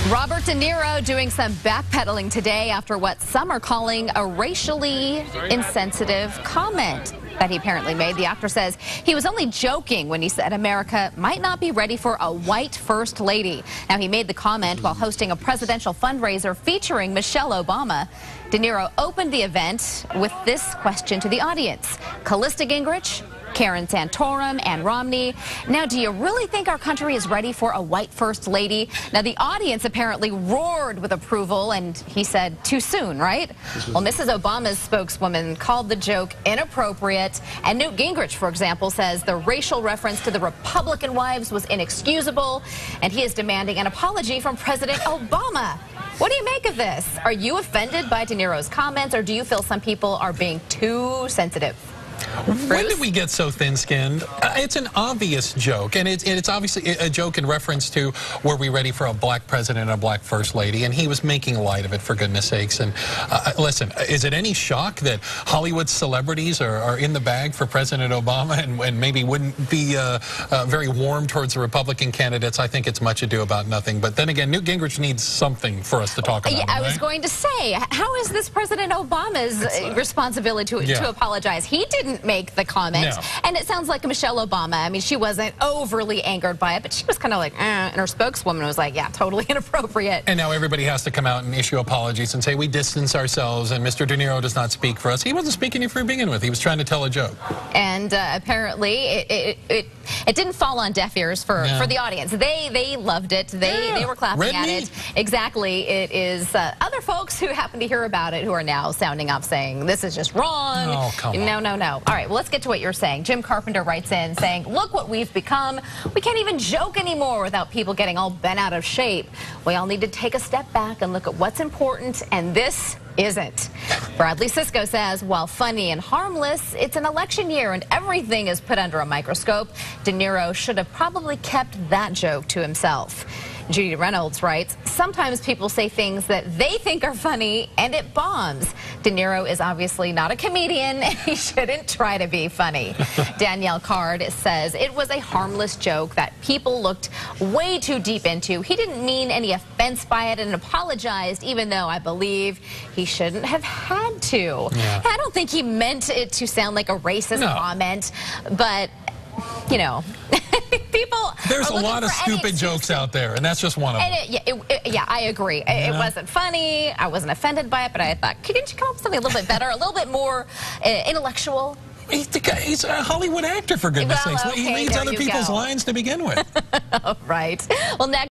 Robert De Niro doing some backpedaling today after what some are calling a racially insensitive comment that he apparently made. The actor says he was only joking when he said America might not be ready for a white first lady. Now, he made the comment while hosting a presidential fundraiser featuring Michelle Obama. De Niro opened the event with this question to the audience. Callista Gingrich, Karen Santorum, and Romney. Now, do you really think our country is ready for a white first lady? Now, the audience apparently roared with approval, and he said, too soon, right? Well, Mrs. Obama's spokeswoman called the joke inappropriate, and Newt Gingrich, for example, says the racial reference to the Republican wives was inexcusable, and he is demanding an apology from President Obama. What do you make of this? Are you offended by De Niro's comments, or do you feel some people are being too sensitive? When did we get so thin-skinned? It's an obvious joke, and it's obviously a joke in reference to were we ready for a black president and a black first lady, and he was making light of it, for goodness sakes. And listen, is it any shock that Hollywood celebrities are in the bag for President Obama and maybe wouldn't be very warm towards the Republican candidates? I think it's much ado about nothing. But then again, Newt Gingrich needs something for us to talk about. Yeah, I was going to say, how is this President Obama's responsibility to apologize? He didn't make the comment. No. And it sounds like Michelle Obama. I mean, she wasn't overly angered by it, but she was kind of like, and her spokeswoman was like, yeah, totally inappropriate. And now everybody has to come out and issue apologies and say we distance ourselves and Mr. De Niro does not speak for us. He wasn't speaking to begin with. He was trying to tell a joke. And apparently it didn't fall on deaf ears for the audience. They loved it. They were clapping at it. Exactly. It is other folks who happen to hear about it who are now sounding off saying this is just wrong. Oh, come on. No. All right, well, let's get to what you're saying. Jim Carpenter writes in saying, look what we've become. We can't even joke anymore without people getting all bent out of shape. We all need to take a step back and look at what's important, and this isn't. Bradley Sisko says, while funny and harmless, it's an election year and everything is put under a microscope. De Niro should have probably kept that joke to himself. Judy Reynolds writes, sometimes people say things that they think are funny and it bombs. De Niro is obviously not a comedian and he shouldn't try to be funny. Danielle Card says it was a harmless joke that people looked way too deep into. He didn't mean any offense by it and apologized, even though I believe he shouldn't have had to. Yeah. I don't think he meant it to sound like a racist comment, but, you know, there's a lot of stupid jokes out there, and that's just one of them. Yeah, I agree. It wasn't funny. I wasn't offended by it, but I thought, couldn't you come up with something a little bit better, a little bit more intellectual? He's a Hollywood actor, for goodness sakes. Okay, he reads other people's lines to begin with. All right. Well, next.